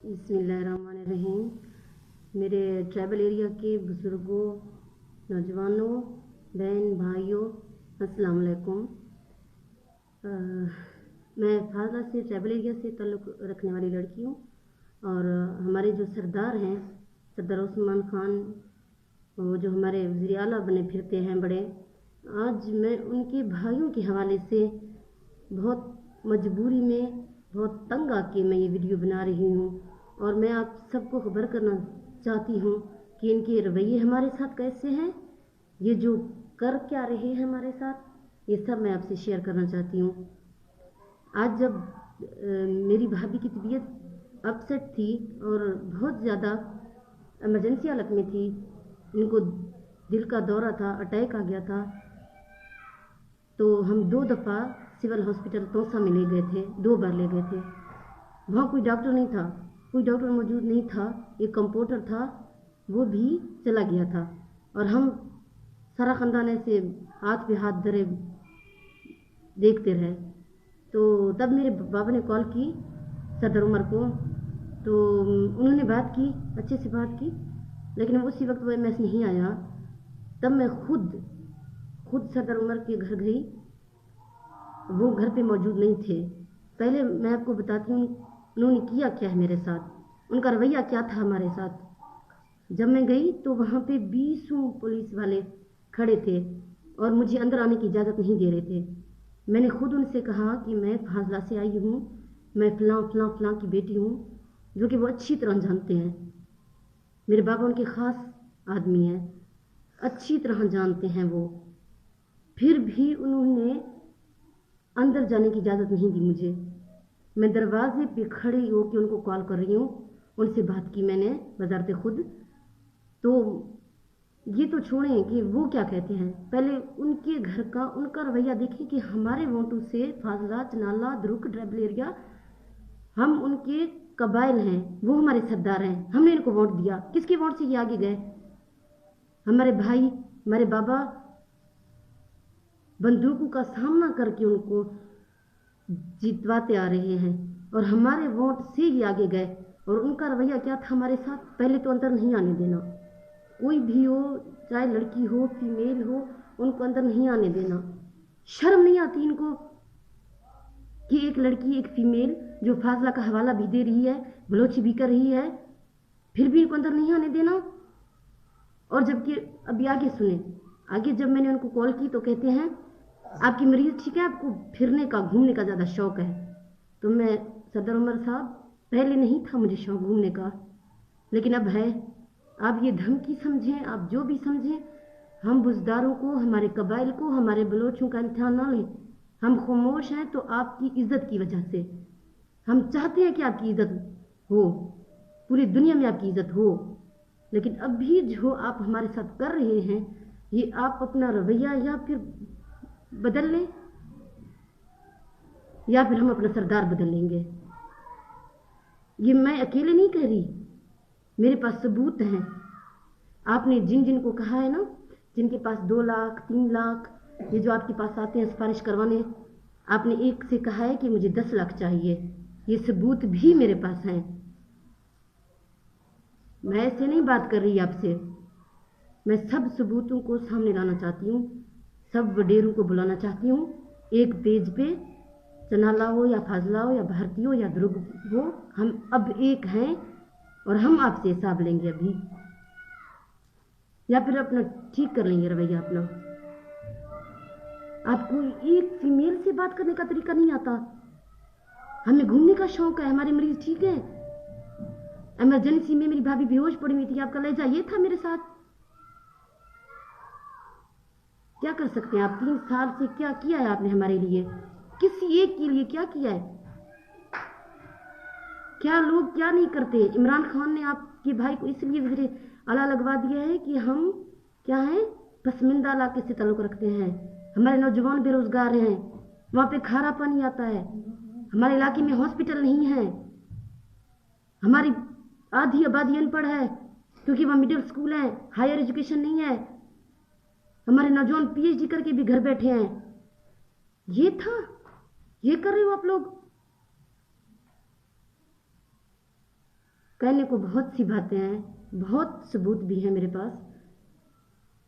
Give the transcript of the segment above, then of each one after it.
बिस्मिल्लाहिर्रहमानिर्रहीम। मेरे tribal area के बुज़ुर्गों, नौजवानों, बहन भाइयों, अस्सलाम वालेकुम। मैं फाज़ला से ट्राइबल एरिया से ताल्लुक़ रखने वाली लड़की हूँ और हमारे जो सरदार हैं, सरदार उस्मान खान, वो जो हमारे वज़ीर आला बने फिरते हैं बड़े, आज मैं उनके भाइयों के हवाले से बहुत मजबूरी में, बहुत तंग आके मैं ये वीडियो बना रही हूँ और मैं आप सबको खबर करना चाहती हूँ कि इनके रवैये हमारे साथ कैसे हैं, ये जो कर क्या रहे हैं हमारे साथ, ये सब मैं आपसे शेयर करना चाहती हूँ। आज जब मेरी भाभी की तबीयत अपसेट थी और बहुत ज़्यादा इमरजेंसी हालत में थी, इनको दिल का दौरा था, अटैक आ गया था, तो हम 2 दफ़ा सिविल हॉस्पिटल तोसा में ले गए थे, 2 बार ले गए थे। वहाँ कोई डॉक्टर नहीं था, कोई डॉक्टर मौजूद नहीं था, एक कंपाउंडर था, वो भी चला गया था और हम सारा ख़ानदान ऐसे हाथ पे हाथ धरे देखते रहे। तो तब मेरे बाबा ने कॉल की सदर उमर को, तो उन्होंने बात की, अच्छे से बात की, लेकिन उसी वक्त वो एमएस नहीं आया। तब मैं खुद सदर उमर के घर गई, वो घर पे मौजूद नहीं थे। पहले मैं आपको बताती हूँ उन्होंने किया क्या है मेरे साथ, उनका रवैया क्या था हमारे साथ। जब मैं गई तो वहाँ पे 20 पुलिस वाले खड़े थे और मुझे अंदर आने की इजाज़त नहीं दे रहे थे। मैंने खुद उनसे कहा कि मैं फाज़ला से आई हूँ, मैं फ़लाँ की बेटी हूँ, जो कि वो अच्छी तरह जानते हैं। मेरे बाबा उनके ख़ास आदमी हैं, अच्छी तरह जानते हैं वो। फिर भी उन्होंने अंदर जाने की इजाज़त नहीं दी मुझे। मैं दरवाजे पे खड़ी होकर उनको कॉल कर रही हूँ, उनसे बात की मैंने वज़ारत खुद। तो ये तो छोड़ें कि वो क्या कहते हैं, पहले उनके घर का उनका रवैया देखें कि हमारे वोटों से फाज़ला, चनाला, द्रुक, ट्राइबल एरिया, हम उनके कबाइल हैं, वो हमारे सरदार हैं, हमने इनको वोट दिया। किसके वोट से ये आगे गए? हमारे भाई, हमारे बाबा बंदूकों का सामना करके उनको जितवाते आ रहे हैं और हमारे वोट से ही आगे गए। और उनका रवैया क्या था हमारे साथ? पहले तो अंदर नहीं आने देना, कोई भी हो, चाहे लड़की हो, फीमेल हो, उनको अंदर नहीं आने देना। शर्म नहीं आती इनको कि एक लड़की, एक फीमेल जो फाज़ला का हवाला भी दे रही है, बलोची भी कर रही है, फिर भी इनको अंदर नहीं आने देना। और जबकि अभी आगे सुने, आगे जब मैंने उनको कॉल की तो कहते हैं आपकी मरीज़ ठीक है, आपको फिरने का, घूमने का ज़्यादा शौक़ है। तो मैं, सदर उमर साहब, पहले नहीं था मुझे शौक़ घूमने का, लेकिन अब है। आप ये धमकी समझें, आप जो भी समझें, हम बुज़दारों को, हमारे कबाइल को, हमारे बलोचों का इम्तिहान ना लें। हम खामोश हैं तो आपकी इज़्ज़त की वजह से। हम चाहते हैं कि आपकी इज़्ज़त हो, पूरी दुनिया में आपकी इज़्ज़त हो, लेकिन अभी जो आप हमारे साथ कर रहे हैं, ये आप अपना रवैया या फिर बदल लें या फिर हम अपना सरदार बदल लेंगे। ये मैं अकेले नहीं कह रही, मेरे पास सबूत हैं। आपने जिन को कहा है ना, जिनके पास 2 लाख 3 लाख, ये जो आपके पास आते हैं सिफारिश करवाने, आपने एक से कहा है कि मुझे 10 लाख चाहिए। ये सबूत भी मेरे पास हैं। मैं ऐसे नहीं बात कर रही आपसे, मैं सब सबूतों को सामने लाना चाहती हूँ, सब वडेरों को बुलाना चाहती हूँ एक पेज पे। चनाला हो या फाज़ला हो या भारती हो या द्रुग हो, हम अब एक हैं और हम आपसे हिसाब लेंगे अभी, या फिर अपना ठीक कर लेंगे रवैया अपना। आपको एक फीमेल से बात करने का तरीका नहीं आता? हमें घूमने का शौक है, हमारे मरीज ठीक है। इमरजेंसी में मेरी भाभी बेहोश पड़ी हुई थी, आपका लहजा ये था मेरे साथ। क्या कर सकते हैं आप? 3 साल से क्या किया है आपने हमारे लिए? किसी एक के लिए क्या किया है? क्या लोग क्या नहीं करते? इमरान खान ने आपके भाई को इसलिए वज़ीर आला लगवा दिया है कि हम क्या हैं, पसमानदा इलाके से ताल्लुक़ रखते हैं, हमारे नौजवान बेरोज़गार हैं, वहाँ पे खारा पानी आता है, हमारे इलाके में हॉस्पिटल नहीं है, हमारी आधी आबादी अनपढ़ है क्योंकि वहाँ मिडिल स्कूल है, हायर एजुकेशन नहीं है, हमारे नौजवान पीएचडी करके भी घर बैठे हैं। ये था, ये कर रहे हो आप लोग? कहने को बहुत सी बातें हैं, बहुत सबूत भी हैं मेरे पास,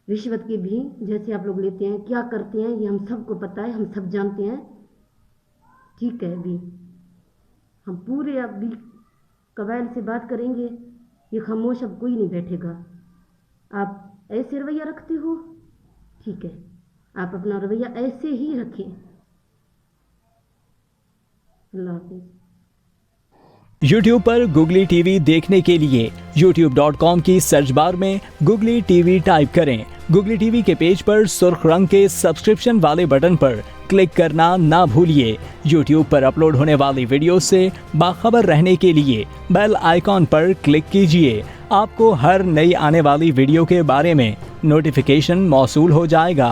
रिश्वत के भी, जैसे आप लोग लेते हैं, क्या करते हैं, ये हम सबको पता है, हम सब जानते हैं। ठीक है, अभी हम पूरे अभी कबाइल से बात करेंगे, ये खामोश अब कोई नहीं बैठेगा। आप ऐसे रवैया रखते हो, ठीक है, आप अपना रवैया ऐसे ही रखें। अल्लाह हाफिज़। YouTube पर गुगली टीवी देखने के लिए youtube.com की सर्च बार में गुगली टीवी टाइप करें। गुगली टीवी के पेज पर सुर्ख रंग के सब्सक्रिप्शन वाले बटन पर क्लिक करना ना भूलिए। YouTube पर अपलोड होने वाली वीडियो से बाखबर रहने के लिए बेल आइकॉन पर क्लिक कीजिए। आपको हर नई आने वाली वीडियो के बारे में नोटिफिकेशन मौसूल हो जाएगा।